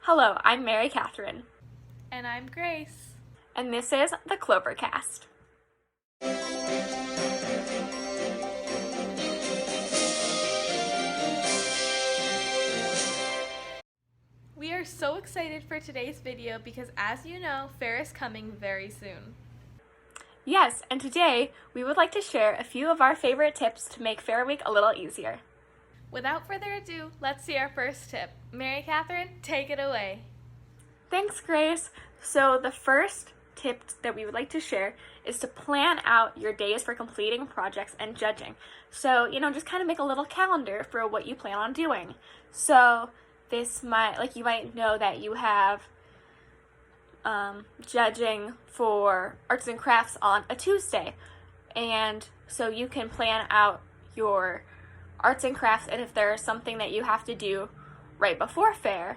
Hello, I'm Mary Catherine. And I'm Grace. And this is the Clover Cast. We are so excited for today's video because, as you know, fair is coming very soon. Yes, and today we would like to share a few of our favorite tips to make Fair Week a little easier. Without further ado, let's see our first tip. Mary Catherine, take it away. Thanks, Grace. So the first tip that we would like to share is to plan out your days for completing projects and judging. So, just kind of make a little calendar for what you plan on doing. So you might know that you have judging for arts and crafts on a Tuesday. And so you can plan out your arts and crafts, and if there's something that you have to do right before fair,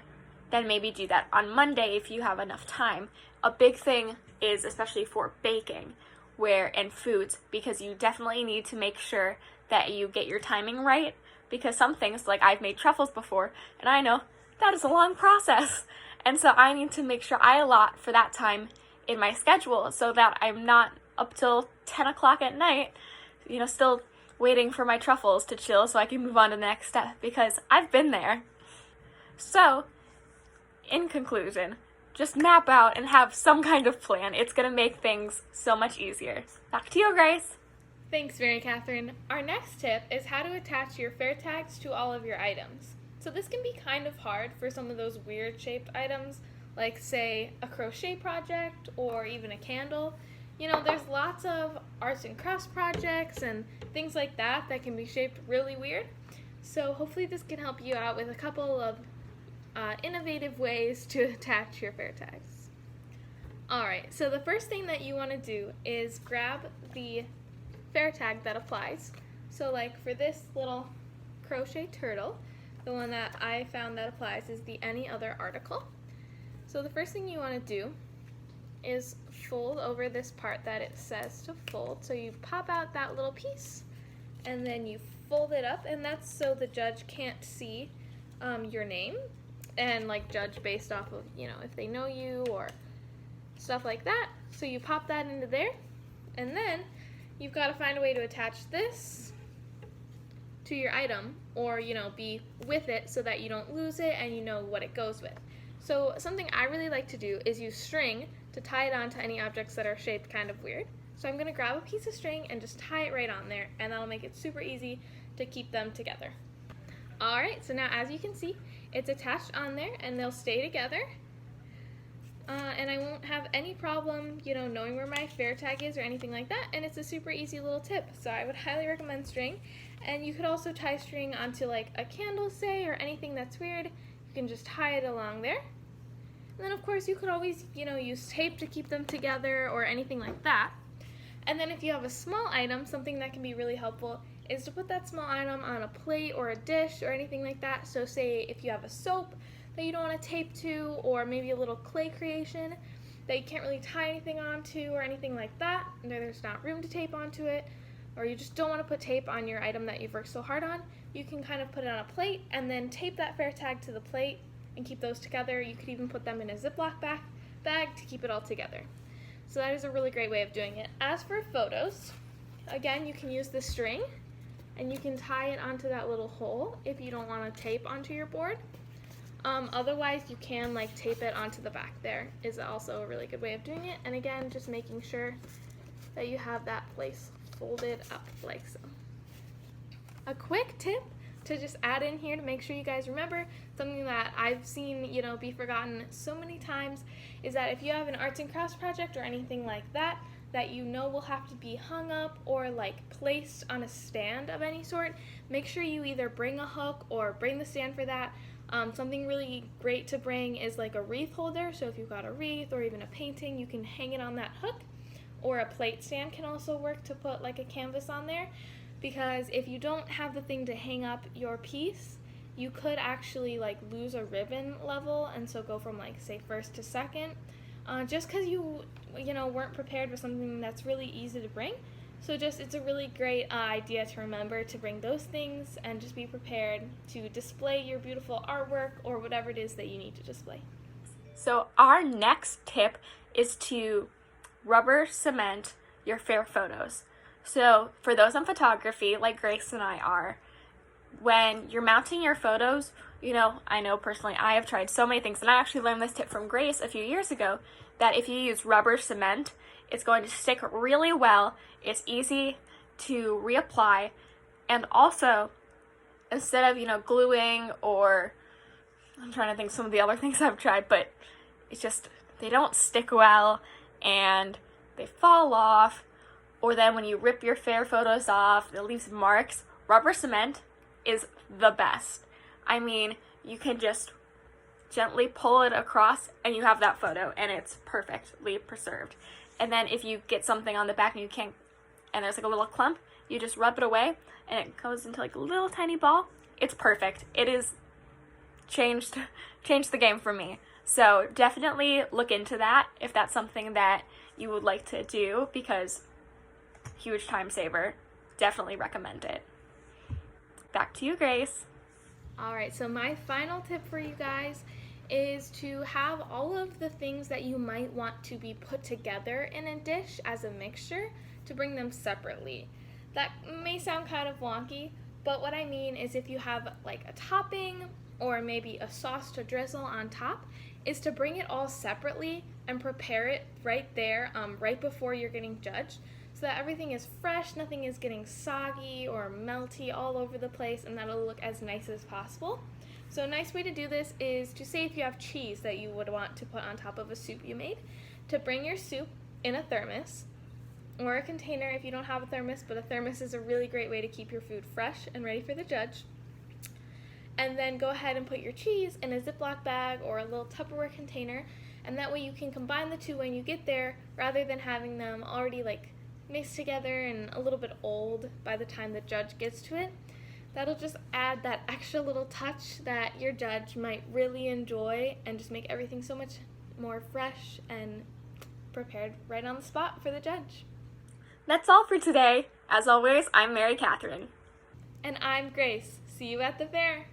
then maybe do that on Monday if you have enough time. A big thing is especially for baking and foods, because you definitely need to make sure that you get your timing right, because some things, like I've made truffles before, and I know that is a long process. And so I need to make sure I allot for that time in my schedule so that I'm not up till 10 o'clock at night, still waiting for my truffles to chill so I can move on to the next step, because I've been there. So, in conclusion, just map out and have some kind of plan. It's going to make things so much easier. Back to you, Grace. Thanks, Mary Catherine. Our next tip is how to attach your fair tags to all of your items. So this can be kind of hard for some of those weird shaped items, like say a crochet project or even a candle. There's lots of arts and crafts projects and things like that can be shaped really weird. So hopefully this can help you out with a couple of innovative ways to attach your fair tags. Alright, so the first thing that you want to do is grab the fair tag that applies. So like for this little crochet turtle, the one that I found that applies is the any other article. So the first thing you want to do is fold over this part that it says to fold. So you pop out that little piece and then you fold it up, and that's so the judge can't see your name and judge based off of if they know you or stuff like that. So you pop that into there, and then you've got to find a way to attach this to your item, or be with it so that you don't lose it and you know what it goes with. So something I really like to do is use string to tie it onto any objects that are shaped kind of weird. So I'm going to grab a piece of string and just tie it right on there, and that'll make it super easy to keep them together. Alright, so now as you can see, it's attached on there and they'll stay together. And I won't have any problem, knowing where my fair tag is or anything like that, and it's a super easy little tip. So I would highly recommend string. And you could also tie string onto a candle, say, or anything that's weird. You can just tie it along there. And then of course you could always, use tape to keep them together or anything like that. And then if you have a small item, something that can be really helpful is to put that small item on a plate or a dish or anything like that. So say if you have a soap that you don't want to tape to, or maybe a little clay creation that you can't really tie anything onto or anything like that, and there's not room to tape onto it, or you just don't want to put tape on your item that you've worked so hard on, you can kind of put it on a plate and then tape that fair tag to the plate and keep those together. You could even put them in a Ziploc bag to keep it all together. So that is a really great way of doing it. As for photos, again, you can use the string and you can tie it onto that little hole if you don't want to tape onto your board. Otherwise, you can tape it onto the back there is also a really good way of doing it. And again, just making sure that you have that place folded up like so. A quick tip to just add in here to make sure you guys remember, something that I've seen be forgotten so many times, is that if you have an arts and crafts project or anything like that will have to be hung up or placed on a stand of any sort, make sure you either bring a hook or bring the stand for that. Something really great to bring is a wreath holder. So if you've got a wreath or even a painting, you can hang it on that hook, or a plate stand can also work to put a canvas on there, because if you don't have the thing to hang up your piece, you could actually lose a ribbon level, and so go from say first to second, just because you weren't prepared with something that's really easy to bring. So just it's a really great idea to remember to bring those things and just be prepared to display your beautiful artwork or whatever it is that you need to display. So our next tip is to rubber cement your fair photos. So for those on photography, like Grace and I are, when you're mounting your photos, I know personally I have tried so many things, and I actually learned this tip from Grace a few years ago, that if you use rubber cement, it's going to stick really well. It's easy to reapply, and also instead of gluing, or I'm trying to think some of the other things I've tried, but it's just they don't stick well and they fall off, or then when you rip your fair photos off, it leaves marks. Rubber cement is the best. I mean, you can just gently pull it across and you have that photo and it's perfectly preserved. And then if you get something on the back and there's like a little clump, you just rub it away and it goes into like a little tiny ball. It's perfect. It is changed the game for me. So definitely look into that if that's something that you would like to do, because huge time saver. Definitely recommend it. Back to you, Grace. All right, so my final tip for you guys is to have all of the things that you might want to be put together in a dish as a mixture, to bring them separately. That may sound kind of wonky, but what I mean is if you have like a topping or maybe a sauce to drizzle on top, is to bring it all separately and prepare it right there, right before you're getting judged, so that everything is fresh, nothing is getting soggy or melty all over the place, and that'll look as nice as possible. So a nice way to do this is to say if you have cheese that you would want to put on top of a soup you made, to bring your soup in a thermos or a container if you don't have a thermos, but a thermos is a really great way to keep your food fresh and ready for the judge. And then go ahead and put your cheese in a Ziploc bag or a little Tupperware container, and that way you can combine the two when you get there, rather than having them already like mixed together and a little bit old by the time the judge gets to it. That'll just add that extra little touch that your judge might really enjoy and just make everything so much more fresh and prepared right on the spot for the judge. That's all for today. As always, I'm Mary Catherine. And I'm Grace. See you at the fair.